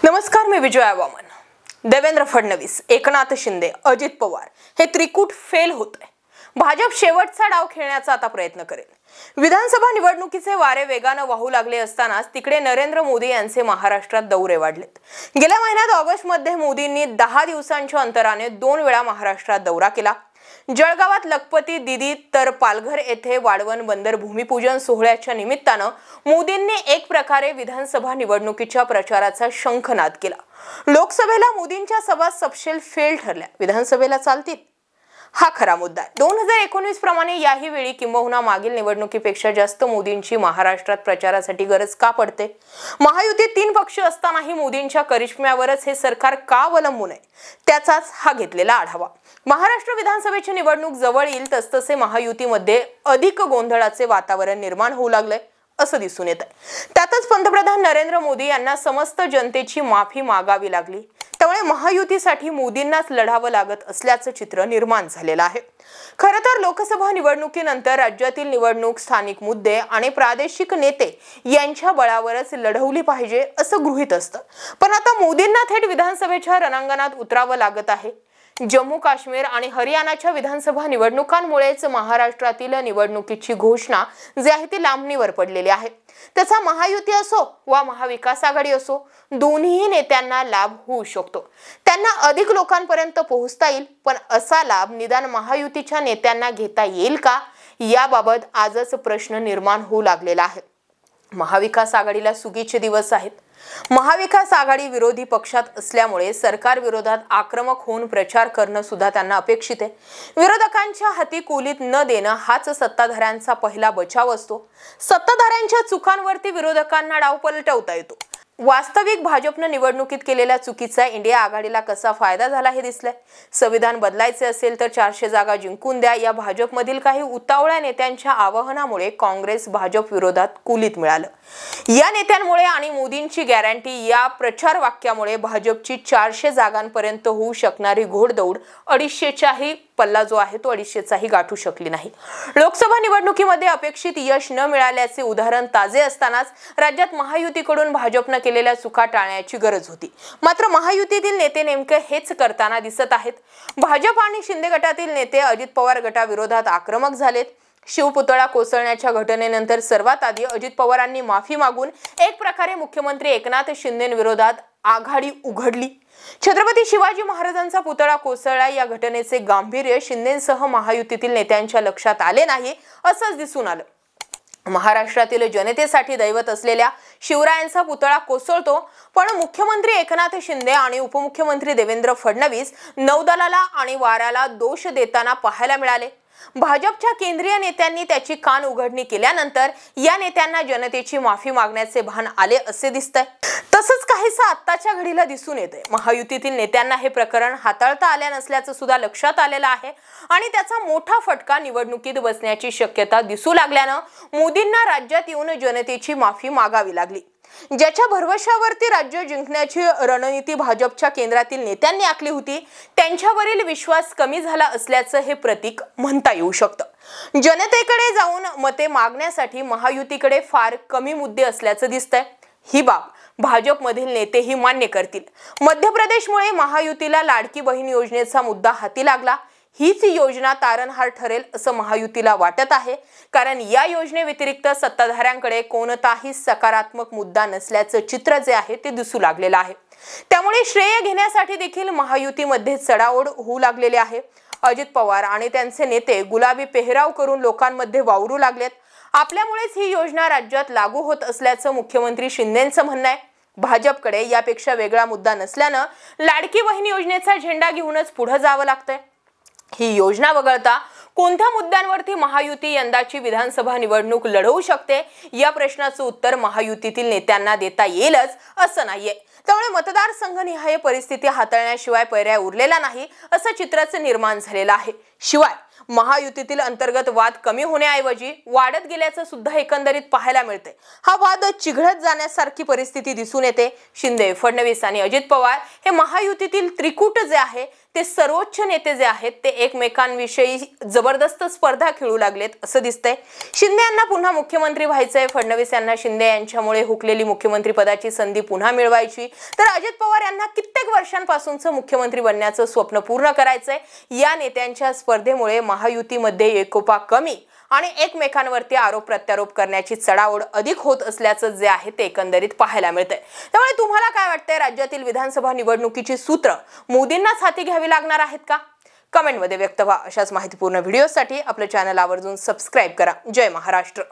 नमस्कार, मी विजया वामन. देवेंद्र फडणवीस, एकनाथ शिंदे, अजित पवार हे त्रिकूट फेल होतंय. भाजप शेवटचा डाव खेळण्याचा आता प्रयत्न करेल. विधानसभा निवडणुकीचे वारे वेगाने वाहू लागले असतानाच तिकडे नरेंद्र मोदी यांचे महाराष्ट्रात दौरे वाढलेत. गेल्या महिन्यात ऑगस्ट मध्ये मोदींनी 10 दिवसांच्या अंतराने 2 वेळा महाराष्ट्रात दौरा केला. जळगावात लखपती दीदी तर पालघर येथे वाढवण बंदर भूमिपूजन सोहळ्याच्या निमित्तानं मोदींनी एक प्रकारे विधानसभा निवडणुकीच्या प्रचाराचा शंखनाद केला. लोकसभेला मोदींच्या सभा सपशेल फेल ठरल्या, विधानसभेला चालतील? हा खरा मुद्दा आहे. 2019 प्रमाणे याही वेळी किंबहुना मागील निवडणुकीपेक्षा जास्त मोदींची महाराष्ट्रात प्रचारासाठी गरज का पडते? महायुतीत 3 पक्ष असतानाही मोदींच्या करिश्म्यावरच हे सरकार का अवलंबून आहे? त्याचाच हा घेतलेला आढावा. महाराष्ट्र विधानसभेची निवडणूक जवळ येईल तसतसे महायुतीमध्ये अधिक गोंधळाचे वातावरण निर्माण होऊ लागलंय असं दिसून येत आहे. त्यातच पंतप्रधान नरेंद्र मोदी यांना समस्त जनतेची माफी मागावी लागली. त्यामुळे महायुतीसाठी मोदींनाच लढावं लागत असल्याचं चित्र निर्माण झालेलं आहे. खरं तर लोकसभा निवडणुकीनंतर राज्यातील निवडणूक स्थानिक मुद्दे आणि प्रादेशिक नेते यांच्या बळावरच लढवली पाहिजे असं गृहीत असतं. पण आता मोदींना थेट विधानसभेच्या रणांगणात उतरावं लागत आहे. जम्मू काश्मीर आणि हरियाणाच्या विधानसभा निवडणुकांमुळेच महाराष्ट्रातील निवडणुकीची घोषणा जी आहे ती लांबणीवर पडलेली आहे. त्याचा महायुती असो वा महाविकास आघाडी असो, दोन्ही नेत्यांना लाभ होऊ शकतो. त्यांना अधिक लोकांपर्यंत पोहोचता येईल. पण असा लाभ निदान महायुतीच्या नेत्यांना घेता येईल का, याबाबत आजच प्रश्न निर्माण होऊ लागलेला आहे. महाविकास आघाडीला सुगीचे दिवस आहेत. महाविकास आघाडी विरोधी पक्षात असल्यामुळे सरकार विरोधात आक्रमक होऊन प्रचार करणं सुद्धा त्यांना अपेक्षित आहे. विरोधकांच्या हाती कोलीत न देणं हाच सत्ताधाऱ्यांचा पहिला बचाव असतो. सत्ताधाऱ्यांच्या चुकांवरती विरोधकांना डाव पलटवता येतो. वास्तविक भाजपनं निवडणुकीत केलेल्या चुकीचा इंडिया आघाडीला कसा फायदा झाला हे दिसलंय. संविधान बदलायचे असेल तर 400 जागा जिंकून द्या या भाजपमधील काही उतावळ्या नेत्यांच्या आवाहनामुळे काँग्रेस भाजप विरोधात कुलीत मिळालं. या नेत्यांमुळे आणि मोदींची गॅरंटी या प्रचार वाक्यामुळे भाजपची 400 जागांपर्यंत होऊ शकणारी घोडदौड 250च्याही पल्ला जो आहे तो 250चाही गाठू शकली नाही. लोकसभा निवडणुकीमध्ये अपेक्षित यश न मिळाल्याचे उदाहरण ताजे असतानाच राज्यात महायुतीकडून भाजपनं केलेल्या चुका टाळण्याची गरज होती. मात्र महायुतीतील नेते नेमके हेच करताना दिसत आहेत. भाजप आणि शिंदे गटातील नेते अजित पवार गटाविरोधात आक्रमक झालेत. शिवपुतळा कोसळण्याच्या घटनेनंतर सर्वात आधी अजित पवारांनी माफी मागून एक प्रकारे मुख्यमंत्री एकनाथ शिंदेंविरोधात आघाडी उघडली. छत्रपती शिवाजी महाराजांचा पुतळा कोसळला या घटनेचे गांभीर्य शिंदेंसह महायुतीतील नेत्यांच्या लक्षात आले नाही असंच दिसून आलं. महाराष्ट्रातील जनतेसाठी दैवत असलेल्या शिवरायांचा पुतळा कोसळतो, पण मुख्यमंत्री एकनाथ शिंदे आणि उपमुख्यमंत्री देवेंद्र फडणवीस नौदलाला आणि वाऱ्याला दोष देताना पाहायला मिळाले. भाजपच्या केंद्रीय नेत्यांनी त्याची कान उघडणी केल्यानंतर या नेत्यांना जनतेची माफी मागण्याचे भान आले असे दिसतंय. तसंच काहीसं आत्ताच्या घडीला दिसून येते. महायुतीतील नेत्यांना हे प्रकरण हाताळता आले नसल्याचं सुद्धा लक्षात आलेलं आहे आणि त्याचा मोठा फटका निवडणुकीत बसण्याची शक्यता दिसू लागल्यानं मोदींना राज्यात येऊन जनतेची माफी मागावी लागली. ज्याच्या भरवशावरती राज्य जिंकण्याची रणनीती भाजपच्या केंद्रातील नेत्यांनी आखली होती त्यांच्यावरील विश्वास कमी झाला असल्याचं हे प्रतीक म्हणता येऊ शकतं. जनतेकडे जाऊन मते मागण्यासाठी महायुतीकडे फार कमी मुद्दे असल्याचं दिसतंय. ही बाब भाजपमधील नेतेही मान्य करतील. मध्य प्रदेशमुळे महायुतीला लाडकी बहीण योजनेचा मुद्दा हाती लागला. हीच योजना तारणहार ठरेल असं महायुतीला वाटत आहे, कारण या योजनेव्यतिरिक्त सत्ताधाऱ्यांकडे कोणताही सकारात्मक मुद्दा नसल्याचं चित्र जे आहे ते दिसू लागलेलं आहे. त्यामुळे श्रेय घेण्यासाठी देखील महायुतीमध्ये चढाओढ होऊ लागलेले आहे. अजित पवार आणि त्यांचे नेते गुलाबी पेहराव करून लोकांमध्ये वावरू लागलेत. आपल्यामुळेच ही योजना राज्यात लागू होत असल्याचं मुख्यमंत्री शिंदेंचं म्हणणं आहे. भाजपकडे यापेक्षा वेगळा मुद्दा नसल्यानं लाडकी बहीण योजनेचा झेंडा घेऊनच पुढे जावं लागतंय. ही योजना वगळता कोणत्या मुद्द्यांवरती महायुती यंदाची विधानसभा निवडणूक लढवू शकते या प्रश्नाचं उत्तर महायुतीतील नेत्यांना देता येईलच असं नाहीये. त्यामुळे मतदारसंघनिहाय परिस्थिती हाताळण्याशिवाय पर्याय उरलेला नाही असं चित्रच निर्माण झालेलं आहे. शिवाय महायुतीतील अंतर्गत वाद कमी होण्याऐवजी वाढत गेल्याचं सुद्धा एकंदरीत पाहायला मिळते. हा वाद चिघळत जाण्यासारखी परिस्थिती दिसून येते. शिंदे, फडणवीस आणि अजित पवार हे महायुतीतील त्रिकूट जे आहे ते सर्वोच्च नेते जे आहेत ते एकमेकांविषयी जबरदस्त स्पर्धा खेळू लागलेत असं दिसतंय। शिंदे यांना पुन्हा मुख्यमंत्री व्हायचंय, फडणवीस यांना शिंदे यांच्यामुळे हुकलेली मुख्यमंत्री पदाची संधी पुन्हा मिळवायची, तर अजित पवार यांना कित्येक वर्षांपासूनचं मुख्यमंत्री बनण्याचं स्वप्न पूर्ण करायचंय। या नेत्यांच्या स्पर्धेमुळे महायुतीमध्ये एकोपा कमी आणि एकमेकांवरती आरोप प्रत्यारोप करण्याची चढाओढ अधिक होत असल्याचं जे आहे ते एकंदरीत पाहायला मिळतंय। त्यामुळे तुम्हाला काय वाटतंय, राज्यातील विधानसभा निवडणुकीची सूत्र मोदींनाच हाती घ्यावी लागणार आहेत का? कमेंटमध्ये व्यक्त व्हा। अशाच माहितीपूर्ण व्हिडिओसाठी आपलं चॅनल आवर्जून सबस्क्राइब करा। जय महाराष्ट्र।